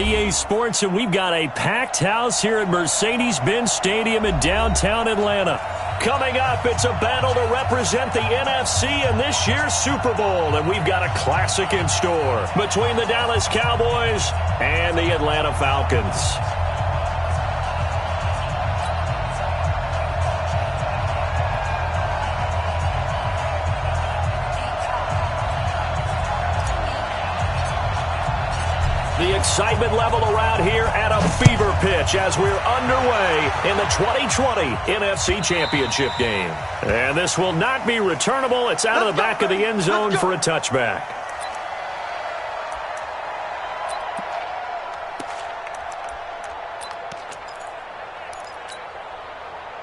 EA Sports, and we've got a packed house here at Mercedes-Benz Stadium in downtown Atlanta. Coming up, it's a battle to represent the NFC in this year's Super Bowl, and we've got a classic in store between the Dallas Cowboys and the Atlanta Falcons. The excitement level around here at a fever pitch as we're underway in the 2020 NFC Championship game. And this will not be returnable. It's out of the back of the end zone for a touchback.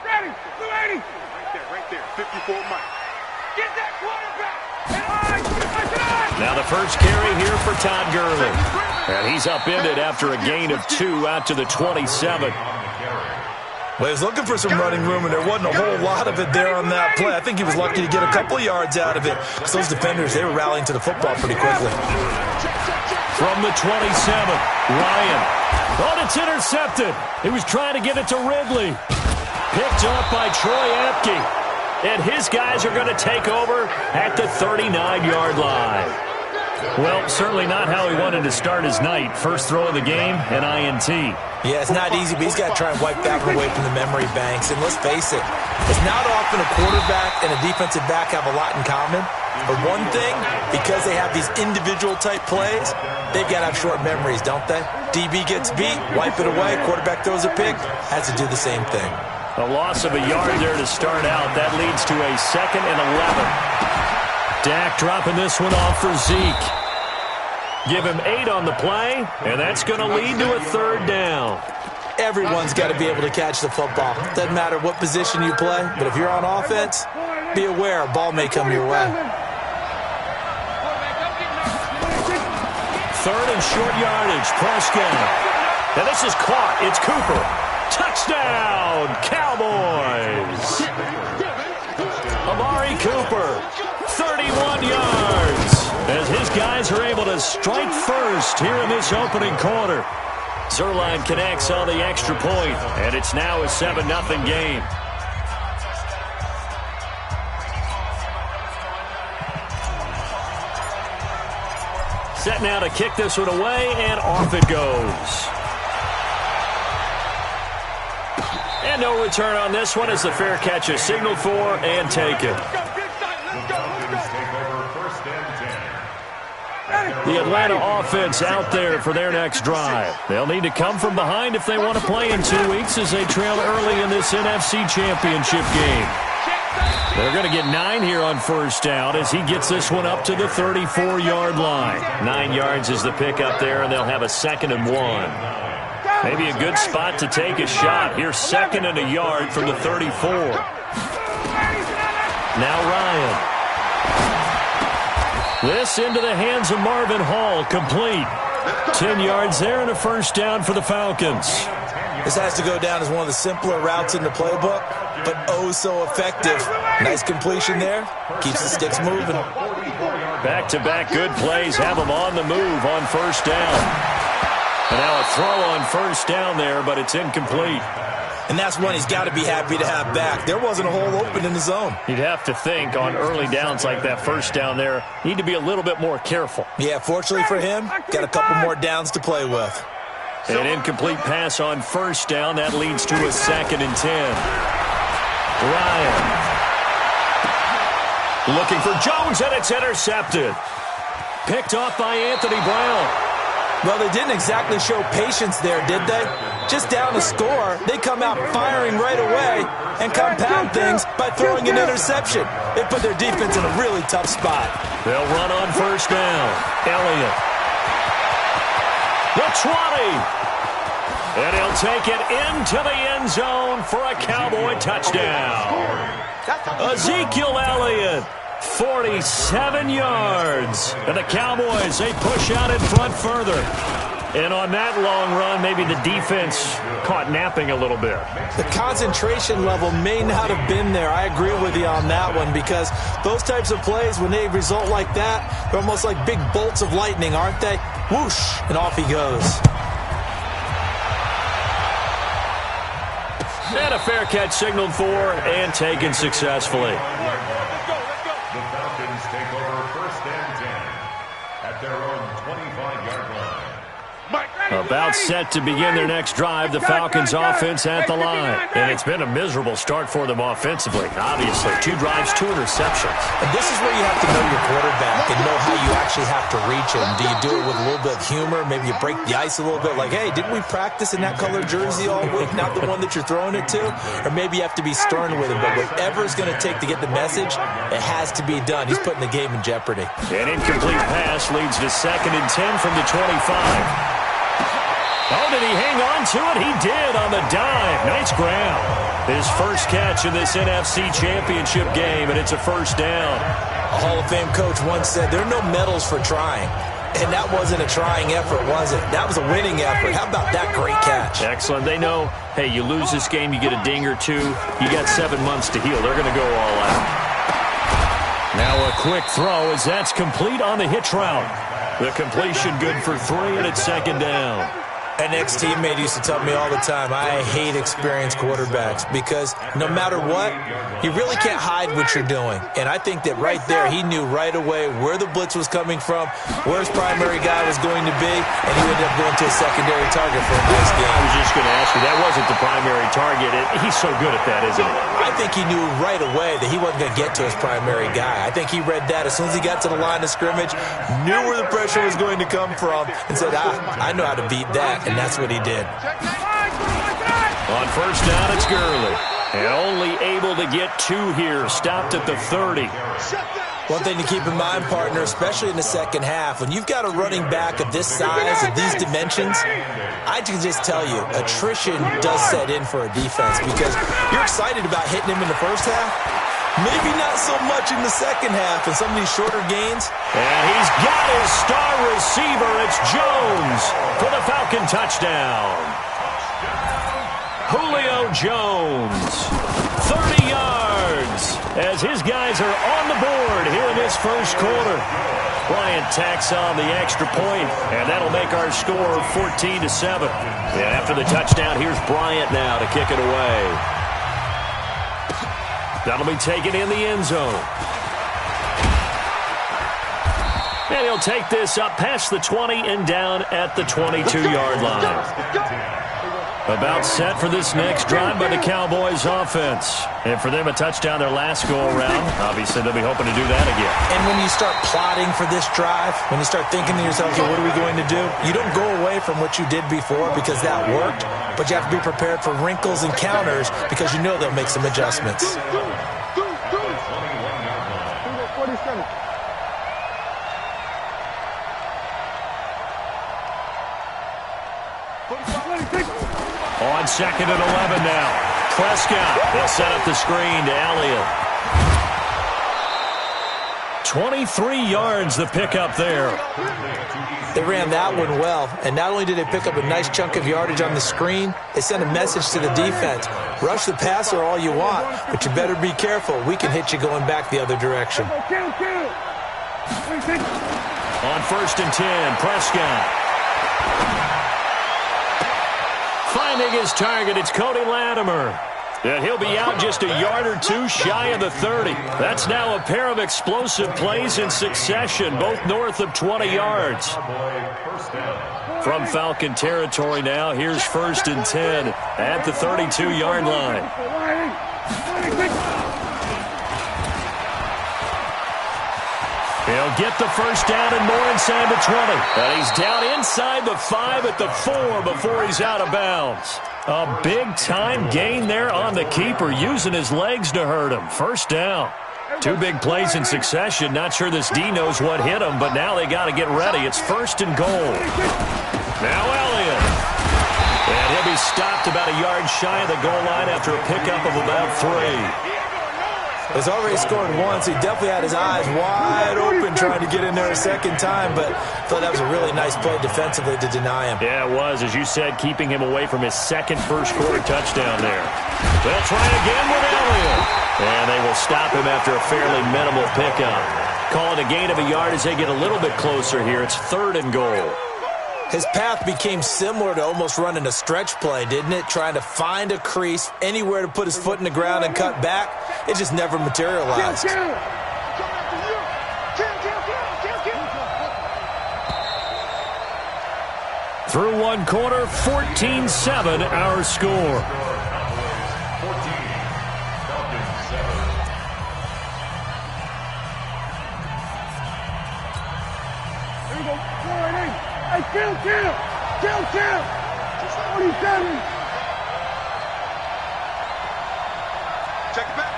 Ready, 280. Right there, 54 Mike. Get that quarterback. Now the first carry here for Todd Gurley. And he's upended after a gain of 2 out to the 27. Well, he was looking for some running room, and there wasn't a whole lot of it there on that play. I think he was lucky to get a couple of yards out of it because those defenders, they were rallying to the football pretty quickly. From the 27, Ryan. Oh, it's intercepted. He was trying to get it to Ridley. Picked up by Troy Apke. And his guys are going to take over at the 39-yard line. Well, certainly not how he wanted to start his night. First throw of the game, an INT. Yeah, it's not easy, but he's got to try and wipe that one away from the memory banks. And let's face it, it's not often a quarterback and a defensive back have a lot in common. But one thing, because they have these individual-type plays, they've got to have short memories, don't they? DB gets beat, wipe it away, quarterback throws a pick, has to do the same thing. A loss of a yard there to start out. That leads to a 2nd and 11. Dak dropping this one off for Zeke. Give him 8 on the play, and that's going to lead to a 3rd down. Everyone's got to be able to catch the football. Doesn't matter what position you play, but if you're on offense, be aware a ball may come your way. 3rd and short yardage, Prescott. And this is caught. It's Cooper. Touchdown, Cowboys. Amari Cooper, 31 yards. As his guys are able to strike first here in this opening quarter. Zerline connects on the extra point, and it's now a 7-0 game. Set now to kick this one away, and off it goes. And no return on this one as the fair catch is signaled for and taken. The Atlanta offense out there for their next drive. They'll need to come from behind if they want to play in 2 weeks as they trail early in this NFC Championship game. They're going to get 9 here on first down as he gets this one up to the 34-yard line. 9 yards is the pickup there, and they'll have a 2nd and 1. Maybe a good spot to take a shot. Here's 2nd and a yard from the 34. Now Ryan. This into the hands of Marvin Hall, complete. 10 yards there and a first down for the Falcons. This has to go down as one of the simpler routes in the playbook, but oh so effective. Nice completion there. Keeps the sticks moving. Back-to-back good plays have them on the move on first down. And now a throw on first down there, but it's incomplete. And that's one he's got to be happy to have back. There wasn't a hole open in the zone. You'd have to think on early downs like that first down there, need to be a little bit more careful. Yeah, fortunately for him, got a couple more downs to play with. An incomplete pass on first down. That leads to a 2nd and 10. Ryan. Looking for Jones, and it's intercepted. Picked off by Anthony Brown. Well, they didn't exactly show patience there, did they? Just down a score, they come out firing right away and compound things by throwing an interception. They put their defense in a really tough spot. They'll run on first down. Elliott. The 20. And he'll take it into the end zone for a Cowboy touchdown. Ezekiel Elliott. 47 yards. And the Cowboys, they push out in front further. And on that long run, maybe the defense caught napping a little bit. The concentration level may not have been there. I agree with you on that one because those types of plays, when they result like that, they're almost like big bolts of lightning, aren't they? Whoosh, and off he goes. And a fair catch signaled for and taken successfully. The Falcons take over 1st and 10 at their own 25-yard line. About set to begin their next drive, the Falcons offense at the line. And it's been a miserable start for them offensively. Obviously, 2 drives, 2 interceptions. And this is where you have to know your quarterback and know how you actually have to reach him. Do you do it with a little bit of humor? Maybe you break the ice a little bit like, hey, didn't we practice in that color jersey all week, not the one that you're throwing it to? Or maybe you have to be stern with him. But whatever it's going to take to get the message, it has to be done. He's putting the game in jeopardy. An incomplete pass leads to 2nd and 10 from the 25. Oh, did he hang on to it? He did on the dive. Nice grab. His first catch in this NFC Championship game, and it's a 1st down. A Hall of Fame coach once said, there are no medals for trying. And that wasn't a trying effort, was it? That was a winning effort. How about that great catch? Excellent. They know, hey, you lose this game, you get a ding or 2. You got 7 months to heal. They're going to go all out. Now a quick throw as that's complete on the hitch route. The completion good for 3, and it's 2nd down. An ex-teammate used to tell me all the time, I hate experienced quarterbacks because no matter what, you really can't hide what you're doing. And I think that right there, he knew right away where the blitz was coming from, where his primary guy was going to be, and he ended up going to a secondary target for a nice game. I was just going to ask you, that wasn't the primary target. He's so good at that, isn't he? I think he knew right away that he wasn't going to get to his primary guy. I think he read that as soon as he got to the line of scrimmage, knew where the pressure was going to come from, and said, I know how to beat that. And that's what he did. On 1st down, it's Gurley. And only able to get 2 here. Stopped at the 30. One thing to keep in mind, partner, especially in the second half, when you've got a running back of this size, of these dimensions, I can just tell you, attrition does set in for a defense because you're excited about hitting him in the first half. Maybe not so much in the second half in some of these shorter gains. And he's got his star receiver. It's Jones for the Falcon touchdown. Julio Jones, 30 yards, as his guys are on the board here in this first quarter. Bryant tacks on the extra point, and that'll make our score 14-7. And after the touchdown, here's Bryant now to kick it away. That'll be taken in the end zone. And he'll take this up past the 20 and down at the 22-yard line. About set for this next drive by the Cowboys offense. And for them, a touchdown their last go-around. Obviously, they'll be hoping to do that again. And when you start plotting for this drive, when you start thinking to yourself, okay, what are we going to do? You don't go away from what you did before because that worked, but you have to be prepared for wrinkles and counters because you know they'll make some adjustments. On 2nd and 11 now. Prescott, they'll set up the screen to Elliott. 23 yards the pickup there. They ran that one well, and not only did they pick up a nice chunk of yardage on the screen, they sent a message to the defense. Rush the passer all you want, but you better be careful. We can hit you going back the other direction. On 1st and 10, Prescott. Finding his target, it's Cody Latimer. And he'll be out just a yard or 2 shy of the 30. That's now a pair of explosive plays in succession, both north of 20 yards. From Falcon territory now, here's 1st and 10 at the 32-yard line. He'll get the first down and more inside the 20. And he's down inside the 5 at the 4 before he's out of bounds. A big-time gain there on the keeper, using his legs to hurt him. First down. 2 big plays in succession. Not sure this D knows what hit him, but now they got to get ready. It's 1st and goal. Now Elliott. And he'll be stopped about a yard shy of the goal line after a pickup of about 3. He's already scored once. He definitely had his eyes wide open trying to get in there a second time, but I thought that was a really nice play defensively to deny him. Yeah, it was, as you said, keeping him away from his second first-quarter touchdown there. They'll try again with Elliott. And they will stop him after a fairly minimal pickup. Call it a gain of a yard as they get a little bit closer here. It's 3rd and goal. His path became similar to almost running a stretch play, didn't it? Trying to find a crease, anywhere to put his foot in the ground and cut back. It just never materialized. Through one quarter, 14-7 our score. Hey, kill! 27! Check it back.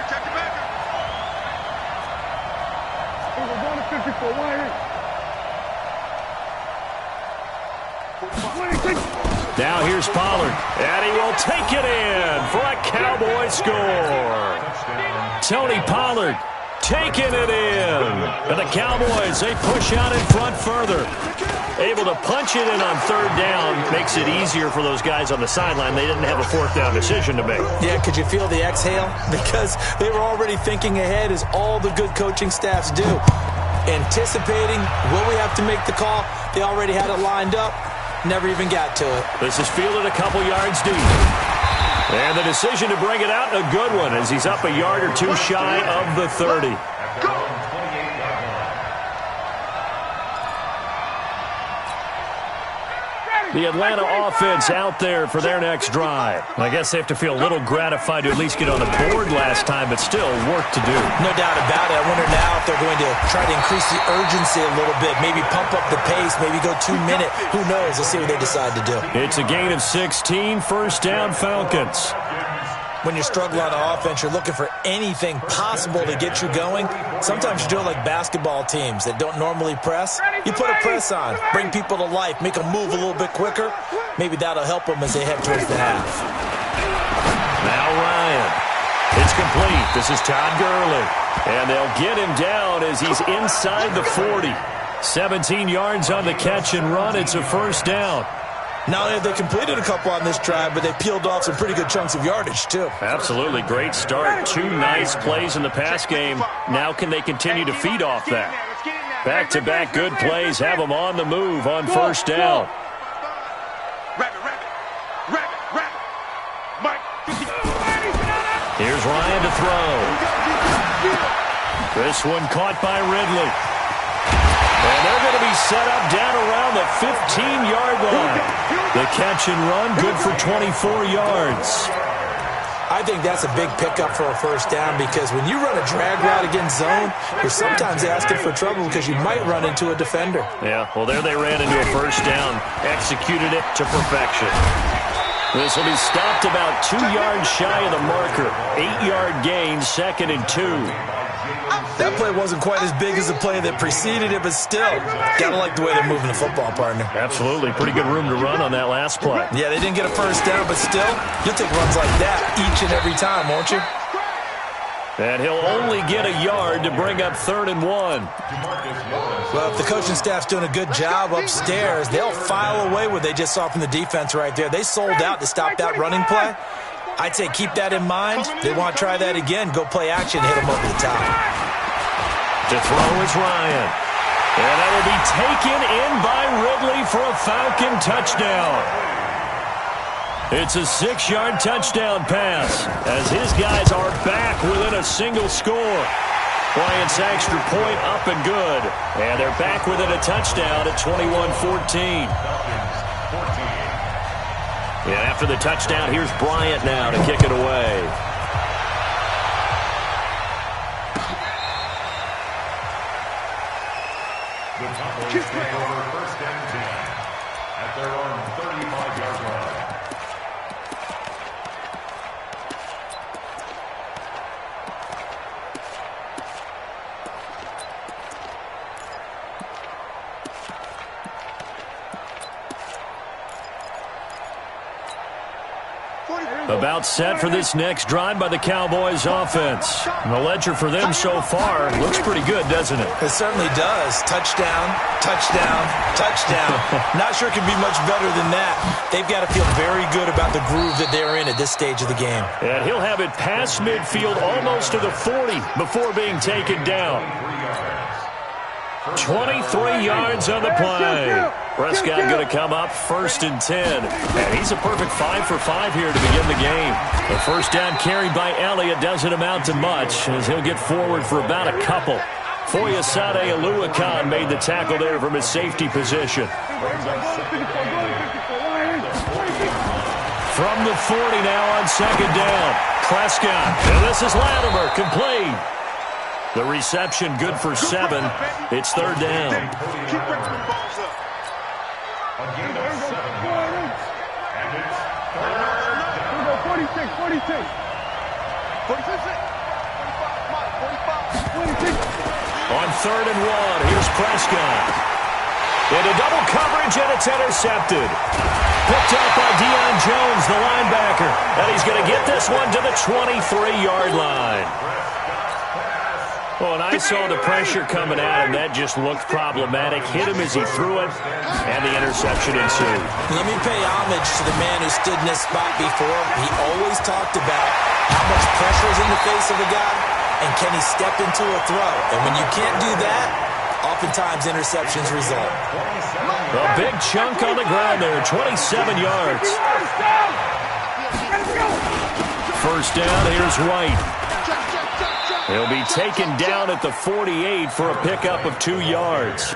We're going to 54, 1-8. Now here's Pollard, and he will take it in for a Cowboy score. Tony Pollard taking it in. And the Cowboys, they push out in front further. Able to punch it in on third down. Makes it easier for those guys on the sideline. They didn't have a fourth down decision to make. Yeah, could you feel the exhale? Because they were already thinking ahead, as all the good coaching staffs do. Anticipating, will we have to make the call? They already had it lined up. Never even got to it. This is fielded a couple yards deep. And the decision to bring it out, a good one, as he's up a yard or two shy of the 30. The Atlanta offense out there for their next drive. I guess they have to feel a little gratified to at least get on the board last time, but still work to do. No doubt about it. I wonder now if they're going to try to increase the urgency a little bit, maybe pump up the pace, maybe go 2 minute. Who knows? Let's see what they decide to do. It's a gain of 16, first down Falcons. When you're struggling on offense, you're looking for anything possible to get you going. Sometimes you do it like basketball teams that don't normally press. You put a press on, bring people to life, make them move a little bit quicker. Maybe that'll help them as they head towards the half. Now Ryan. It's complete. This is Todd Gurley. And they'll get him down as he's inside the 40. 17 yards on the catch and run. It's a first down. Not only have they completed a couple on this drive, but they peeled off some pretty good chunks of yardage, too. Absolutely. Great start. 2 nice plays in the pass game. Now can they continue to feed off that? Back-to-back good plays have them on the move on first down. Here's Ryan to throw. This one caught by Ridley. And they're going to be set up down around the 15-yard line. The catch and run, good for 24 yards. I think that's a big pickup for a first down, because when you run a drag route against zone, you're sometimes asking for trouble because you might run into a defender. Yeah, well, there they ran into a first down, executed it to perfection. This will be stopped about 2 yards shy of the marker. 8-yard gain, 2nd and 2. That play wasn't quite as big as the play that preceded it, but still, gotta like the way they're moving the football, partner. Absolutely. Pretty good room to run on that last play. Yeah, they didn't get a first down, but still, you'll take runs like that each and every time, won't you? And he'll only get a yard to bring up 3rd and 1. Well, if the coaching staff's doing a good job upstairs, they'll file away what they just saw from the defense right there. They sold out to stop that running play. I'd say keep that in mind. They want to try that again. Go play action, hit them over the top. To throw is Ryan. And that will be taken in by Ridley for a Falcon touchdown. It's a 6-yard touchdown pass as his guys are back within a single score. Bryant's extra point up and good. And they're back within a touchdown at 21-14. And after the touchdown, here's Bryant now to kick it away. The Cowboys take over 1st and 10 at their own 35-yard line. About set for this next drive by the Cowboys offense. And the ledger for them so far looks pretty good, doesn't it? It certainly does. Touchdown, touchdown, touchdown. Not sure it could be much better than that. They've got to feel very good about the groove that they're in at this stage of the game. And he'll have it past midfield almost to the 40 before being taken down. 23 yards on the play. Prescott going to come up 1st and 10. And he's a perfect 5 for 5 here to begin the game. The first down carried by Elliott doesn't amount to much as he'll get forward for about a couple. Foyesade Oluwakan made the tackle there from his safety position. From the 40 now on 2nd down. Prescott. And this is Latimer. Complete. The reception good for 7. It's 3rd down. Keep bringing the balls up. A gain of 7 yards. And it's 46, 46. 46. 45. On 3rd and 1, here's Prescott. Into double coverage, and it's intercepted. Picked up by Deion Jones, the linebacker. And he's going to get this one to the 23-yard line. Well, and I saw the pressure coming at him. That just looked problematic. Hit him as he threw it, and the interception ensued. Let me pay homage to the man who stood in this spot before. He always talked about how much pressure is in the face of a guy, and can he step into a throw. And when you can't do that, oftentimes interceptions result. A big chunk on the ground there, 27 yards. First down, here's White. He'll be taken down at the 48 for a pickup of 2 yards.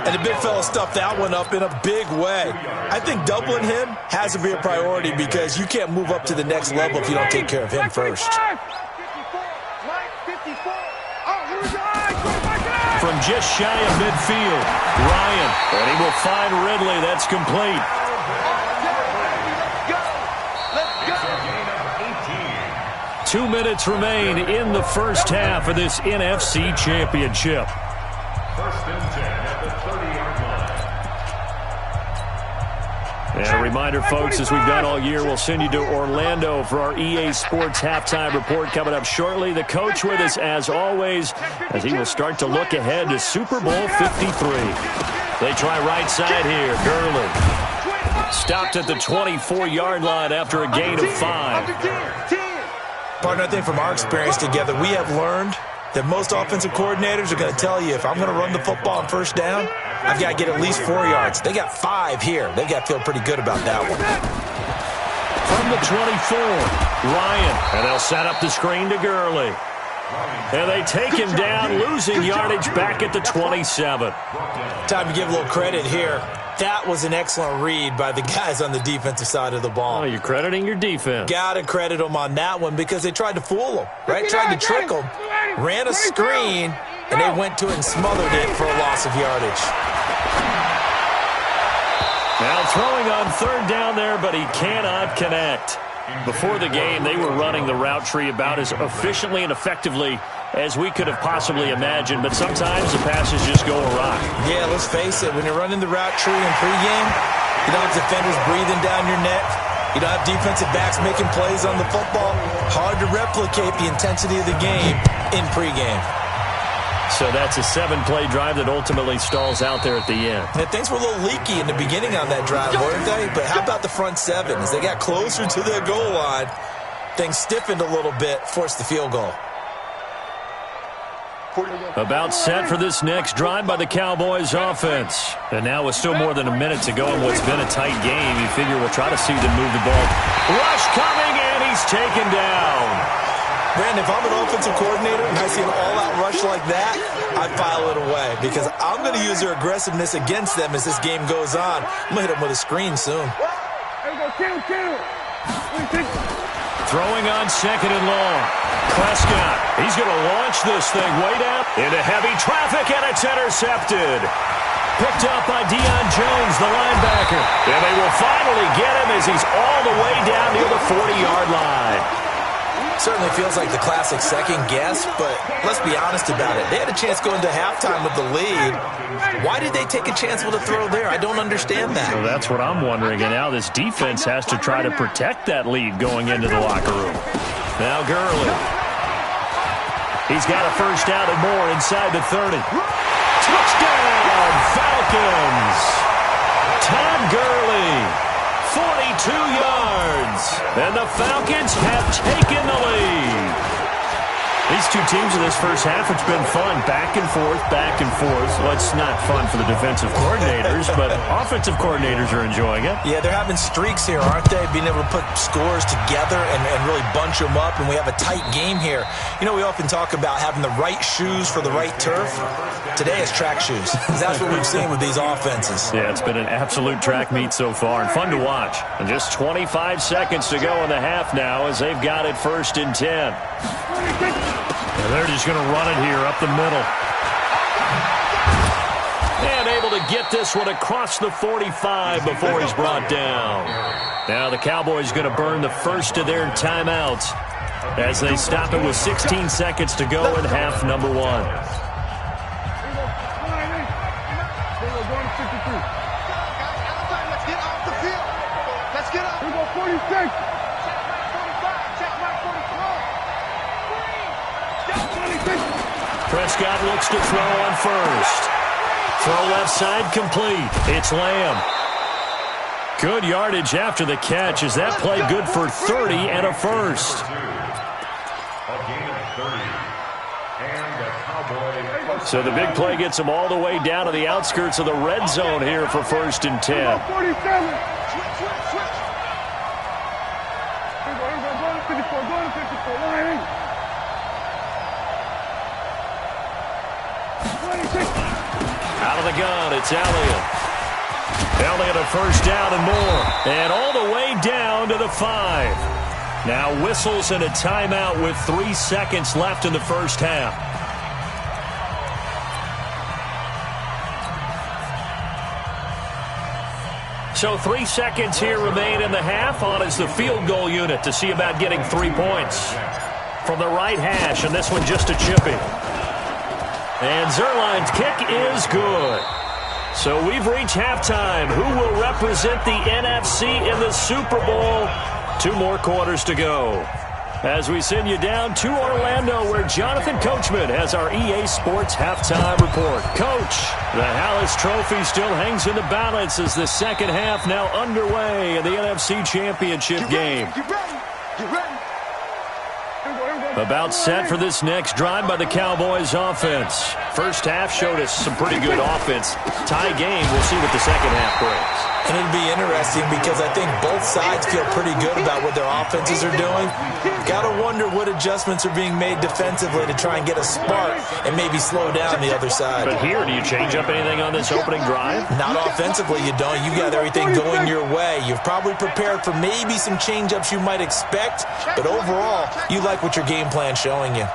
And the big fella stuffed that one up in a big way. I think doubling him has to be a priority because you can't move up to the next level if you don't take care of him first. From just shy of midfield, Ryan. And he will find Ridley. That's complete. 2 minutes remain in the first half of this NFC Championship. 1st and 10 at the 30-yard line. And a reminder, folks, as we've done all year, we'll send you to Orlando for our EA Sports halftime report coming up shortly. The coach with us, as always, as he will start to look ahead to Super Bowl 53. They try right side here. Gurley stopped at the 24-yard line after a gain of 5. Partner, I think from our experience together, we have learned that most offensive coordinators are going to tell you, if I'm going to run the football on 1st down, I've got to get at least 4 yards. They got 5 here. They got to feel pretty good about that one. From the 24, Ryan. And they'll set up the screen to Gurley. And they take him down, losing yardage back at the 27. Time to give a little credit here. That was an excellent read by the guys on the defensive side of the ball. Oh, you're crediting your defense. Got to credit them on that one because they tried to fool them, right? Tried to trick them. Ran a screen, and they went to it and smothered it for a loss of yardage. Now throwing on 3rd down there, but he cannot connect. Before the game, they were running the route tree about as efficiently and effectively as we could have possibly imagined, but sometimes the passes just go awry. Yeah, let's face it. When you're running the route tree in pregame, you don't have defenders breathing down your neck. You don't have defensive backs making plays on the football. Hard to replicate the intensity of the game in pregame. So that's a 7-play drive that ultimately stalls out there at the end. And things were a little leaky in the beginning on that drive, weren't they? But how about the front 7? As they got closer to their goal line, things stiffened a little bit, forced the field goal. About set for this next drive by the Cowboys offense. And now with still more than a minute to go in what's been a tight game, you figure we'll try to see them move the ball. Rush coming, and he's taken down. Brandon, if I'm an offensive coordinator and I see an all-out rush like that, I file it away because I'm going to use their aggressiveness against them as this game goes on. I'm going to hit them with a screen soon. Throwing on 2nd and long. Prescott, he's going to launch this thing way down into heavy traffic, and it's intercepted. Picked up by Deion Jones, the linebacker. And they will finally get him as he's all the way down near the 40-yard line. Certainly feels like the classic second guess, but let's be honest about it. They had a chance going to halftime with the lead. Why did they take a chance with a throw there? I don't understand that. So that's what I'm wondering, and now this defense has to try to protect that lead going into the locker room. Now Gurley. He's got a first down and more inside the 30. Touchdown, Falcons! Todd Gurley. 42 yards, and the Falcons have taken the lead. 42 These two teams in this first half, it's been fun. Back and forth, back and forth. Well, it's not fun for the defensive coordinators, but offensive coordinators are enjoying it. Yeah, they're having streaks here, aren't they? Being able to put scores together and really bunch them up, and we have a tight game here. You know, we often talk about having the right shoes for the right turf. Today it's track shoes. That's what we've seen with these offenses. Yeah, it's been an absolute track meet so far, and fun to watch. And just 25 seconds to go in the half now as they've got it 1st and 10. And they're just going to run it here up the middle. And able to get this one across the 45 before he's brought down. Now the Cowboys going to burn the first of their timeouts as they stop it with 16 seconds to go in half number 1. Let's get off the field. Let's get up. Here we go, 46. Prescott looks to throw on first. Throw left side complete. It's Lamb. Good yardage after the catch. Is that play good for 30 and a first? So the big play gets them all the way down to the outskirts of the red zone here for 1st and 10. 47. Out of the gun, it's Elliott. Elliott a first down and more. And all the way down to the 5. Now whistles and a timeout with 3 seconds left in the first half. So 3 seconds here remain in the half. On is the field goal unit to see about getting 3 points. From the right hash, and this one just a chippy. And Zerline's kick is good. So we've reached halftime. Who will represent the NFC in the Super Bowl? 2 more quarters to go. As we send you down to Orlando, where Jonathan Coachman has our EA Sports halftime report. Coach, the Hallis Trophy still hangs in the balance as the second half now underway in the NFC Championship game. Get ready. Get ready. About set for this next drive by the Cowboys offense. First half showed us some pretty good offense. Tie game, we'll see what the second half brings. And it'll be interesting because I think both sides feel pretty good about what their offenses are doing. Got to wonder what adjustments are being made defensively to try and get a spark and maybe slow down the other side. But here, do you change up anything on this opening drive? Not offensively, you don't. You got everything going your way. You've probably prepared for maybe some change-ups you might expect, but overall, you like what your game plan's showing you.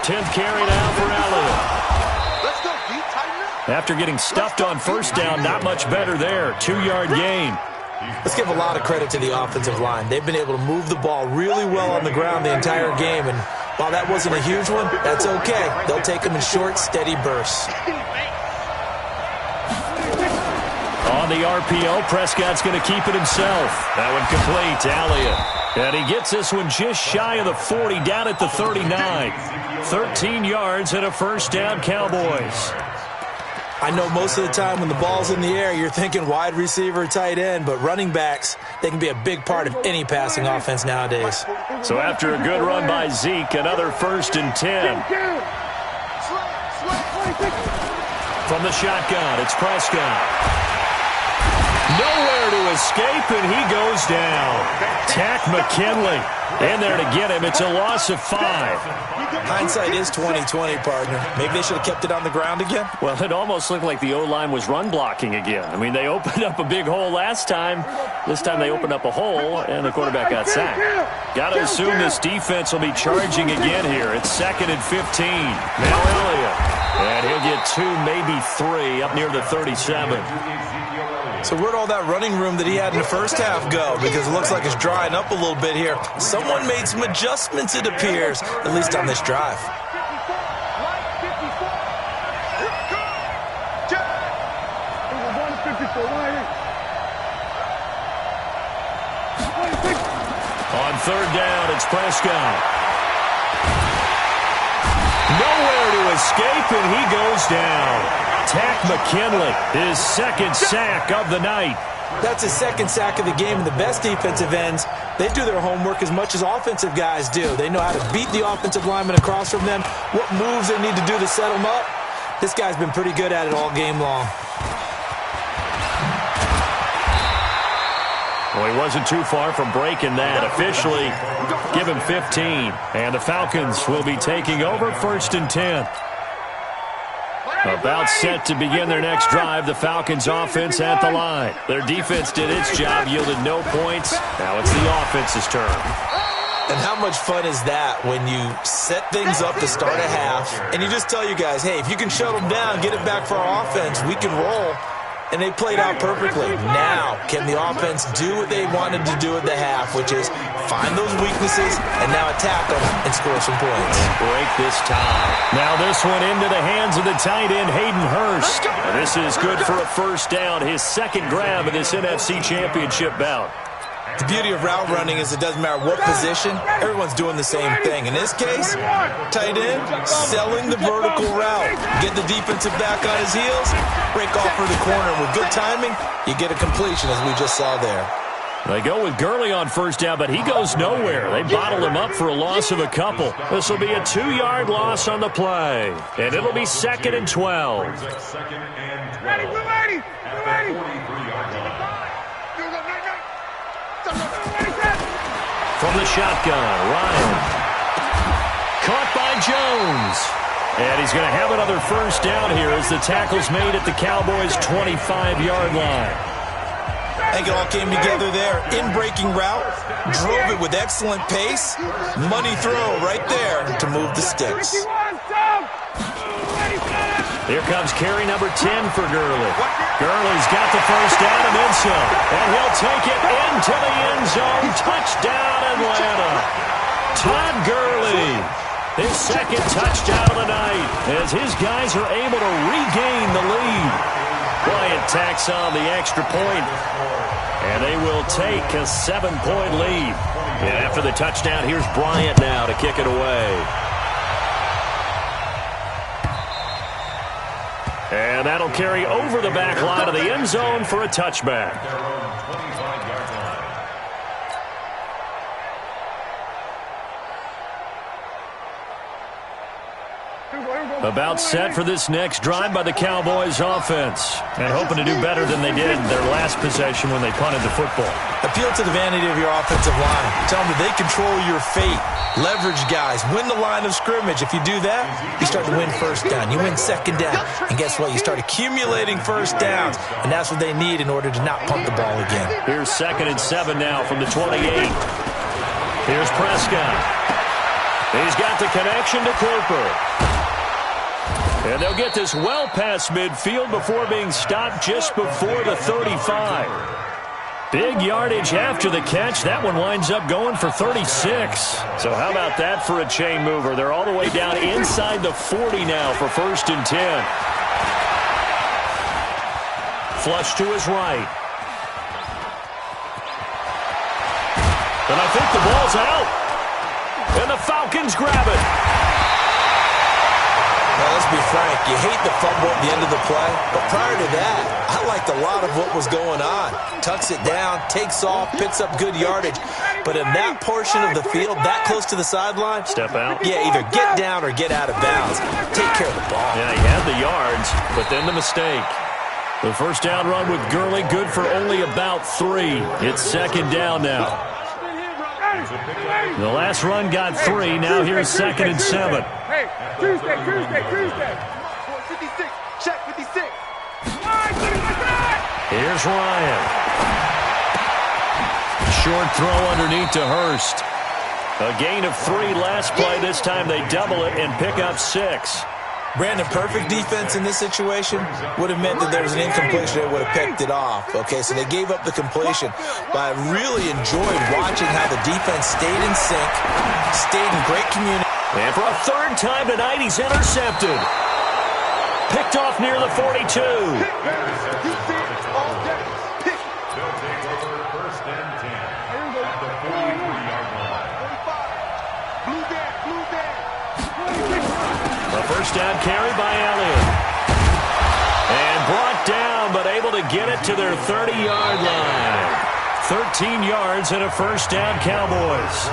10th carry now for Elliott. Let's go, D. Tighten up. After getting stuffed on first down, not much better there. 2-yard gain. Let's give a lot of credit to the offensive line. They've been able to move the ball really well on the ground the entire game, and while that wasn't a huge one, that's okay. They'll take them in short, steady bursts. On the RPO, Prescott's going to keep it himself. That one complete to Elliott. And he gets this one just shy of the 40, down at the 39. 13 yards and a first down, Cowboys. I know most of the time when the ball's in the air, you're thinking wide receiver, tight end, but running backs, they can be a big part of any passing offense nowadays. So after a good run by Zeke, another 1st and 10. From the shotgun, it's Prescott. Nowhere to escape, and he goes down. Tack McKinley in there to get him. It's a loss of 5. Hindsight is 20/20, partner. Maybe they should have kept it on the ground again. Well, it almost looked like the O-line was run blocking again. I mean, they opened up a big hole last time. This time they opened up a hole, and the quarterback got sacked. Got to assume this defense will be charging again here. It's 2nd and 15. Now Elliott. And he'll get 2, maybe 3, up near the 37. So where'd all that running room that he had in the first half go? Because it looks like it's drying up a little bit here. Someone made some adjustments, it appears, at least on this drive. On 3rd down, it's Prescott. Nowhere to escape, and he goes down. Tack McKinley, his 2nd sack of the night. That's his second sack of the game, and the best defensive ends, they do their homework as much as offensive guys do. They know how to beat the offensive lineman across from them, what moves they need to do to set them up. This guy's been pretty good at it all game long. Well, he wasn't too far from breaking that. Officially, give him 15. And the Falcons will be taking over 1st and 10. About set to begin their next drive, the Falcons offense at the line. Their defense did its job, yielded no points. Now it's the offense's turn. And how much fun is that when you set things up to start a half, and you just tell you guys, hey, if you can shut them down, get it back for our offense, we can roll. And they played out perfectly. Now, can the offense do what they wanted to do at the half, which is find those weaknesses and now attack them and score some points. Break this tie. Now this one into the hands of the tight end, Hayden Hurst. And this is good for a first down, his second grab in this NFC Championship bout. The beauty of route running is it doesn't matter what position, everyone's doing the same thing. In this case, tight end, selling the vertical route. Get the defensive back on his heels, break off for the corner. And with good timing, you get a completion, as we just saw there. They go with Gurley on first down, but he goes nowhere. They bottle him up for a loss of a couple. This will be a 2-yard loss on the play. And it'll be 2nd and 12. Ready, we're ready. We're ready. From the shotgun, Ryan. Caught by Jones. And he's going to have another first down here as the tackle's made at the Cowboys' 25-yard line. I think it all came together there. In-breaking route, drove it with excellent pace. Money throw right there to move the sticks. Here comes carry number 10 for Gurley. Gurley's got the first down and then some. And he'll take it into the end zone. Touchdown, Atlanta. Todd Gurley, his second touchdown of the night, as his guys are able to regain the lead. Bryant tacks on the extra point, and they will take a 7-point lead. And after the touchdown, here's Bryant now to kick it away. And that'll carry over the back line of the end zone for a touchback. About set for this next drive by the Cowboys offense. And hoping to do better than they did in their last possession when they punted the football. Appeal to the vanity of your offensive line. Tell them that they control your fate. Leverage guys. Win the line of scrimmage. If you do that, you start to win first down. You win second down. And guess what? You start accumulating first downs. And that's what they need in order to not punt the ball again. Here's 2nd and 7 now from the 28. Here's Prescott. He's got the connection to Cooper. And they'll get this well past midfield before being stopped just before the 35. Big yardage after the catch. That one winds up going for 36. So how about that for a chain mover? They're all the way down inside the 40 now for 1st and 10. Flush to his right. And I think the ball's out. And the Falcons grab it. Well, let's be frank. You hate the fumble at the end of the play. But prior to that, I liked a lot of what was going on. Tucks it down, takes off, picks up good yardage. But in that portion of the field, that close to the sideline, step out. Yeah, either get down or get out of bounds. Take care of the ball. Yeah, he had the yards, but then the mistake. The first down run with Gurley, good for only about 3. It's 2nd down now. The last run got 3. Now here's 2nd and 7. Hey, Tuesday. 56, check 56. Here's Ryan. Short throw underneath to Hurst. A gain of 3 last play. This time they double it and pick up 6. Brandon, perfect defense in this situation would have meant that there was an incompletion. They would have picked it off. Okay, so they gave up the completion. But I really enjoyed watching how the defense stayed in sync, stayed in great community. And for a 3rd time tonight, he's intercepted. Picked off near the 42. A first down carry by Elliott. And brought down, but able to get it to their 30-yard line. 13 yards and a first down, Cowboys.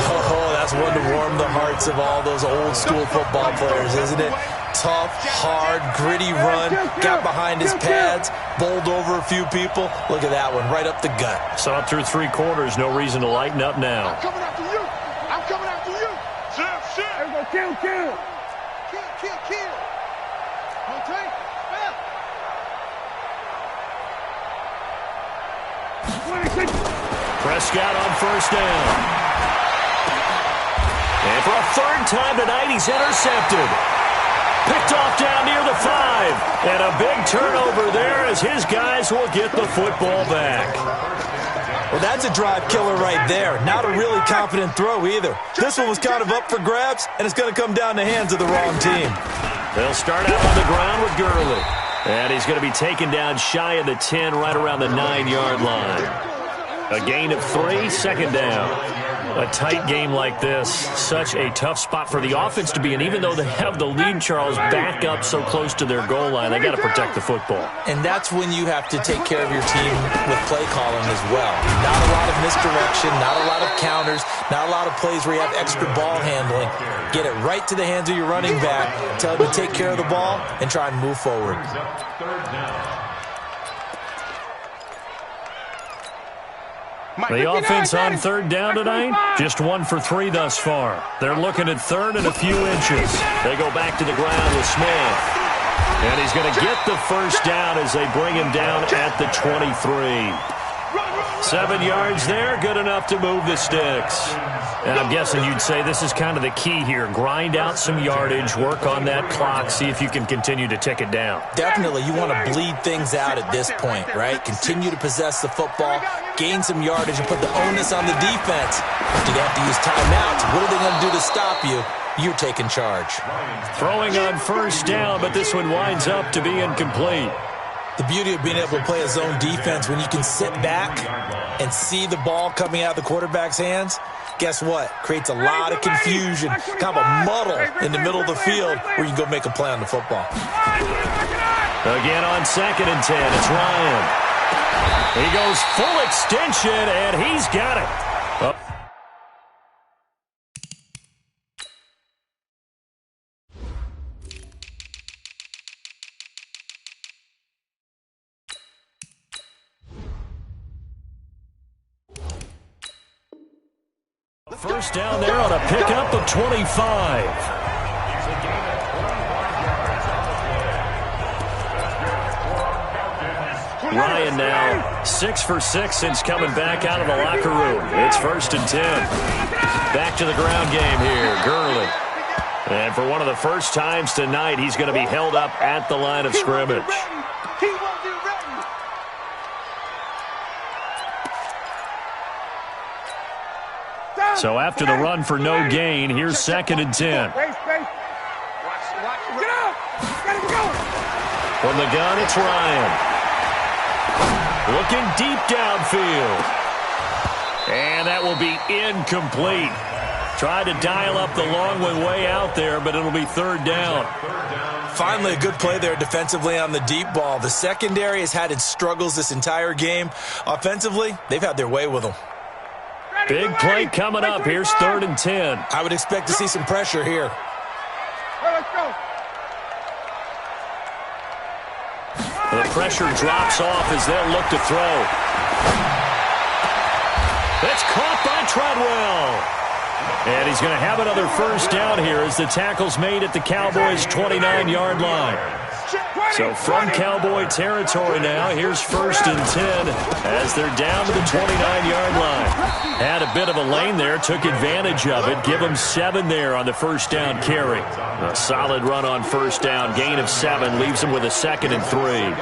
Oh, that's one to warm the hearts of all those old-school football players, isn't it? Tough, hard, gritty run, got behind his pads, bowled over a few people. Look at that one, right up the gut. Saw it through 3 quarters, no reason to lighten up now. I'm coming after you. I'm coming after you. Shit. There we go. Kill. Kill. Okay. Prescott on first down. And for a third time tonight, he's intercepted. Picked off down near the 5. And a big turnover there as his guys will get the football back. Well, that's a drive killer right there. Not a really confident throw either. This one was kind of up for grabs, and it's going to come down the hands of the wrong team. They'll start out on the ground with Gurley. And he's going to be taken down shy of the 10, right around the 9-yard line. A gain of 3, second down. A tight game like this, such a tough spot for the offense to be in. Even though they have the lead, Charles, back up so close to their goal line, they got to protect the football. And that's when you have to take care of your team with play calling as well. Not a lot of misdirection, not a lot of counters, not a lot of plays where you have extra ball handling. Get it right to the hands of your running back, tell him to take care of the ball, and try and move forward. The offense on third down tonight, just 1 for 3 thus far. They're looking at third and a few inches. They go back to the ground with Smith. And he's going to get the first down as they bring him down at the 23. 7 yards there, good enough to move the sticks. And I'm guessing you'd say this is kind of the key here. Grind out some yardage, work on that clock, see if you can continue to tick it down. Definitely, you want to bleed things out at this point, right? Continue to possess the football, gain some yardage, and put the onus on the defense. Do they have to use timeouts? What are they going to do to stop you? You're taking charge. Throwing on first down, but this one winds up to be incomplete. The beauty of being able to play a zone defense, when you can sit back and see the ball coming out of the quarterback's hands, guess what? Creates a lot of confusion, kind of a muddle in the middle of the field where you can go make a play on the football. Again on 2nd and 10, it's Ryan. He goes full extension, and he's got it. First down there on a pickup of 25. Ryan now 6 for 6 since coming back out of the locker room. It's 1st and 10. Back to the ground game here, Gurley. And for one of the first times tonight, he's going to be held up at the line of scrimmage. So after the run for no gain, here's 2nd and 10. From the gun, it's Ryan. Looking deep downfield. And that will be incomplete. Tried to dial up the long one way out there, but it'll be 3rd down. Finally, a good play there defensively on the deep ball. The secondary has had its struggles this entire game. Offensively, they've had their way with them. Big play coming up. Here's 3rd and 10. I would expect to see some pressure here. Let's go. The pressure drops off as they'll look to throw. It's caught by Treadwell. And he's going to have another first down here as the tackle's made at the Cowboys' 29-yard line. So from Cowboy territory now, here's 1st and 10 as they're down to the 29-yard line. Had a bit of a lane there, took advantage of it. Give them 7 there on the first down carry. A solid run on first down, gain of 7, leaves them with a 2nd and 3.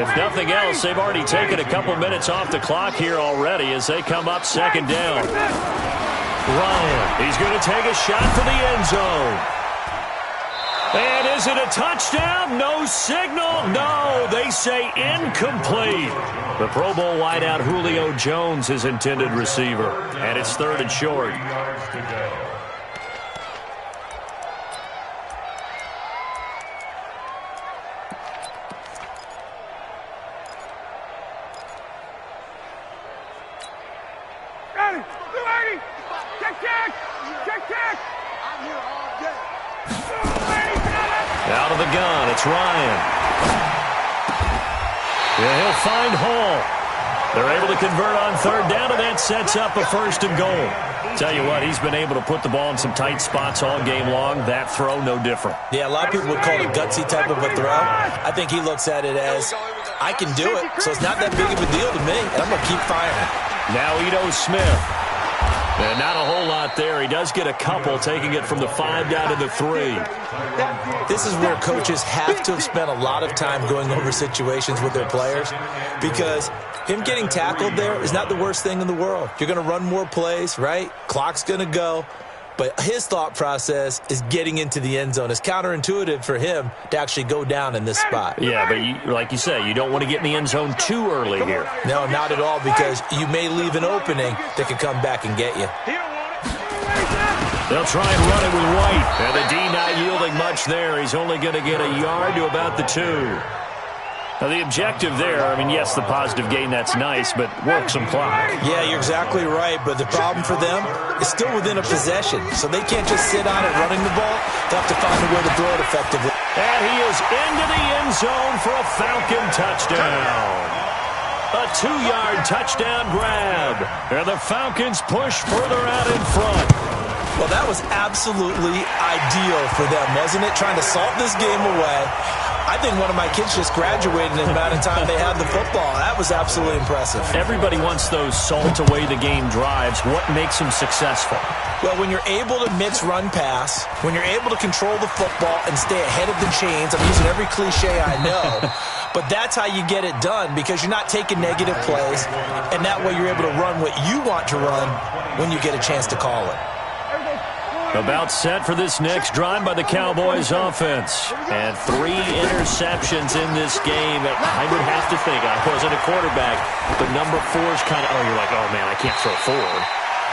If nothing else, they've already taken a couple minutes off the clock here already as they come up 2nd down. Ryan, he's going to take a shot for the end zone. And is it a touchdown? No signal. No, they say incomplete. The Pro Bowl wideout Julio Jones, his intended receiver. And it's 3rd and short. Out of the gun, it's Ryan. Yeah, he'll find Hall. They're able to convert on third down, and that sets up a 1st and goal. Tell you what, he's been able to put the ball in some tight spots all game long. That throw, no different. Yeah, a lot of people would call it a gutsy type of a throw. I think he looks at it as, I can do it, so it's not that big of a deal to me, and I'm going to keep firing. Now Ito Smith. And not a whole lot there. He does get a couple, taking it from the 5 down to the 3. This is where coaches have to have spent a lot of time going over situations with their players, because him getting tackled there is not the worst thing in the world. You're going to run more plays, right? Clock's going to go. But his thought process is getting into the end zone. It's counterintuitive for him to actually go down in this spot. Yeah, but like you say, you don't want to get in the end zone too early here. No, not at all, because you may leave an opening that can come back and get you. They'll try and run it with White. And the D not yielding much there. He's only going to get a yard to about the 2. Now, the objective there, I mean, yes, the positive gain, that's nice, but work some clock. Yeah, you're exactly right, but the problem for them is still within a possession, so they can't just sit on it running the ball. They'll have to find a way to throw it effectively. And he is into the end zone for a Falcon touchdown. A 2-yard touchdown grab. And the Falcons push further out in front. Well, that was absolutely ideal for them, wasn't it? Trying to salt this game away. I think one of my kids just graduated in the amount of time they had the football. That was absolutely impressive. Everybody wants those salt-away-the-game drives. What makes them successful? Well, when you're able to mix run pass, when you're able to control the football and stay ahead of the chains, I'm using every cliche I know, but that's how you get it done, because you're not taking negative plays, and that way you're able to run what you want to run when you get a chance to call it. About set for this next drive by the Cowboys offense. And 3 interceptions in this game. I would have to think, I wasn't a quarterback, but number 4 is kind of, you're like, oh, man, I can't throw forward.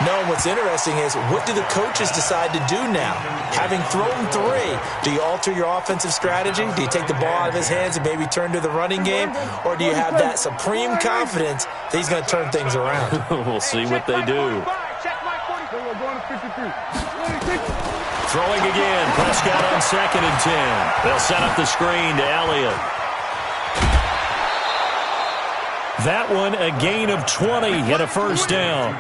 No, what's interesting is, what do the coaches decide to do now? Having thrown 3, do you alter your offensive strategy? Do you take the ball out of his hands and maybe turn to the running game? Or do you have that supreme confidence that he's going to turn things around? We'll see what they do. Throwing again. Prescott on 2nd and 10. They'll set up the screen to Elliott. That one, a gain of 20 and a 1st down.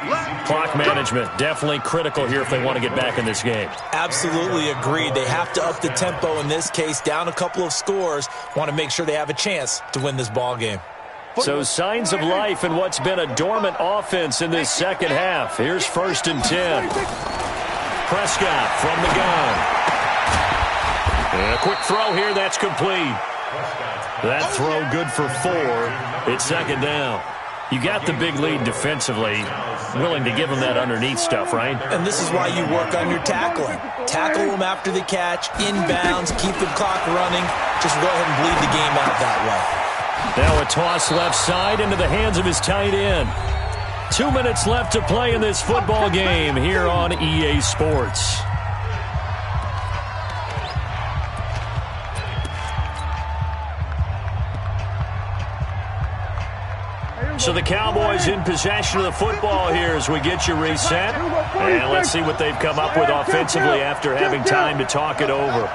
Clock management, definitely critical here if they want to get back in this game. Absolutely agreed. They have to up the tempo in this case, down a couple of scores. Want to make sure they have a chance to win this ball game. So signs of life in what's been a dormant offense in this second half. Here's 1st and 10. Prescott from the gun. And a quick throw here, that's complete. That throw good for 4. It's 2nd down. You got the big lead defensively. Willing to give them that underneath stuff, right? And this is why you work on your tackling. Tackle them after the catch, inbounds, keep the clock running. Just go ahead and bleed the game out that way. Now a toss left side into the hands of his tight end. 2 minutes left to play in this football game here on EA Sports. So the Cowboys in possession of the football here as we get you reset. And let's see what they've come up with offensively after having time to talk it over.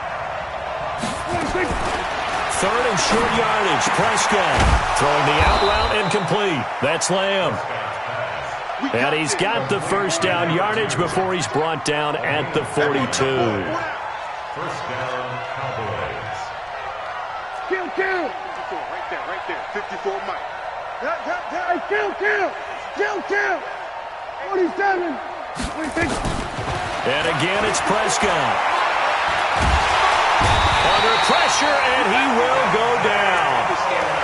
3rd and short yardage. Prescott throwing the out route incomplete. That's Lamb. And he's got the 1st down yardage before he's brought down at the 42. 1st down, Cowboys. Kill. Right there. 54 Mike. Kill. 47. 26. And again, it's Prescott. Under pressure, and he will go down.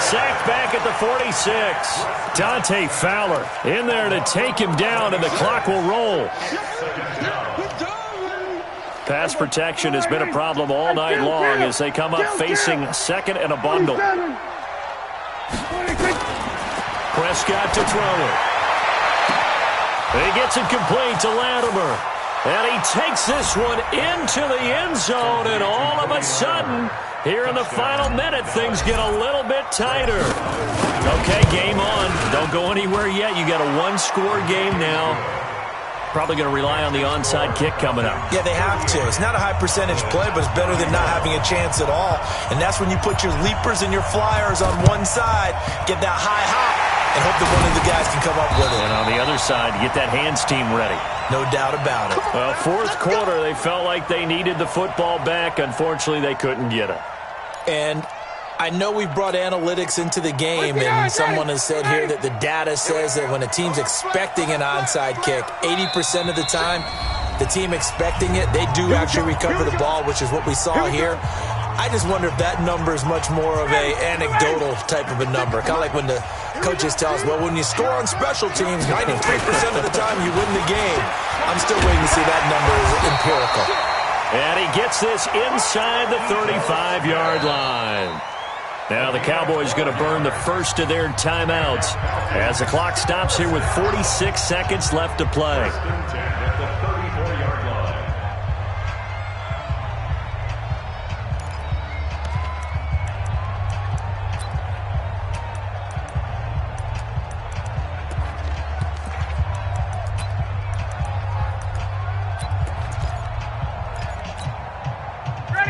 Sacked back at the 46. Dante Fowler in there to take him down, and the clock will roll. Pass protection has been a problem all night long as they come up facing 2nd and a bundle. Prescott to throw it. He gets it complete to Latimer. And he takes this one into the end zone, and all of a sudden, here in the final minute, things get a little bit tighter. Okay, game on. Don't go anywhere yet. You got a 1-score game now. Probably going to rely on the onside kick coming up. Yeah, they have to. It's not a high percentage play, but it's better than not having a chance at all. And that's when you put your leapers and your flyers on one side, get that high hop, and hope that one of the guys can come up with it. And on the other side, get that hands team ready. No doubt about it. Well, fourth quarter, they felt like they needed the football back. Unfortunately, they couldn't get it. And I know we've brought analytics into the game, and someone has said here that the data says that when a team's expecting an onside kick, 80% of the time, the team expecting it, they do actually recover the ball, which is what we saw here. I just wonder if that number is much more of a anecdotal type of a number. Kind of like when the coaches tell us, well, when you score on special teams, 93% of the time you win the game. I'm still waiting to see that number is empirical. And he gets this inside the 35-yard line. Now the Cowboys going to burn the first of their timeouts as the clock stops here with 46 seconds left to play.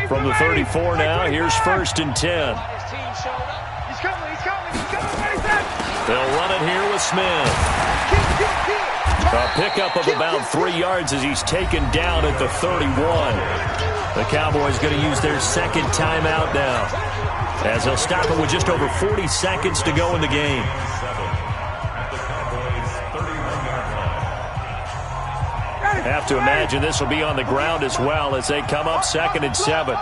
From the 34 now, here's 1st and 10. They'll run it here with Smith. A pickup of about 3 yards as he's taken down at the 31. The Cowboys going to use their second timeout now, as they'll stop it with just over 40 seconds to go in the game. Have to imagine this will be on the ground as well as they come up 2nd and 7.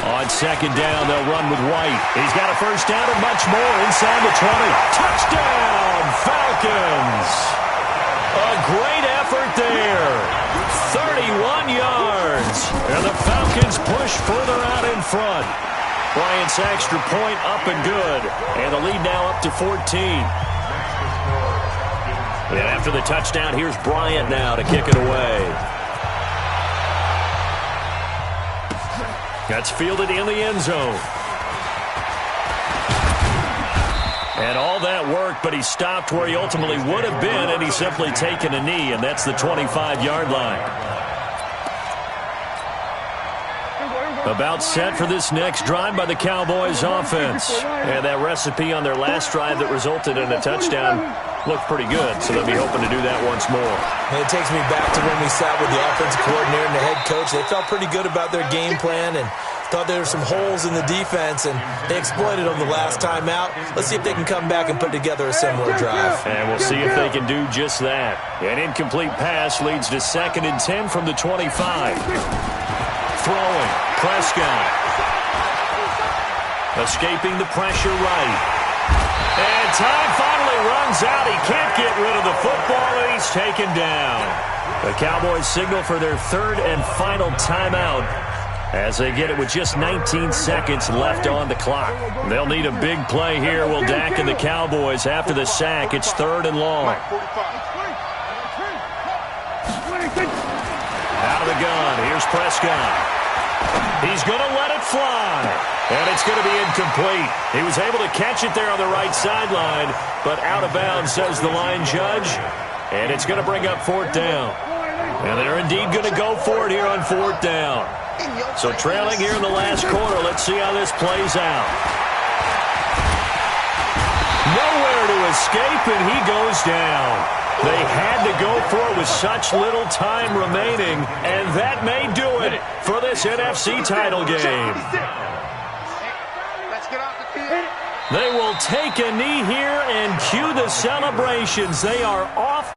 On 2nd down, they'll run with White. He's got a first down and much more inside the 20. Touchdown, Falcons! A great effort there. 31 yards. And the Falcons push further out in front. Bryant's extra point up and good. And the lead now up to 14. And after the touchdown, here's Bryant now to kick it away. That's fielded in the end zone. And all that work, but he stopped where he ultimately would have been, and he's simply taken a knee, and that's the 25-yard line. About set for this next drive by the Cowboys offense. And that recipe on their last drive that resulted in a touchdown looked pretty good, so they'll be hoping to do that once more. And it takes me back to when we sat with the offensive coordinator and the head coach. They felt pretty good about their game plan and thought there were some holes in the defense, and they exploited them the last time out. Let's see if they can come back and put together a similar drive. And we'll see if they can do just that. An incomplete pass leads to 2nd and 10 from the 25. Throwing, Prescott. Escaping the pressure right. And time finally runs out. He can't get rid of the football, and he's taken down. The Cowboys signal for their 3rd and final timeout as they get it with just 19 seconds left on the clock. They'll need a big play here, will Dak and the Cowboys after the sack. It's 3rd and long. Out of the gun, here's Prescott. He's going to let it fly. And it's going to be incomplete. He was able to catch it there on the right sideline, but out of bounds, says the line judge. And it's going to bring up 4th down. And they're indeed going to go for it here on 4th down. So trailing here in the last quarter, let's see how this plays out. Nowhere to escape, and he goes down. They had to go for it with such little time remaining, and that may do it for this NFC title game. They will take a knee here and cue the celebrations. They are off.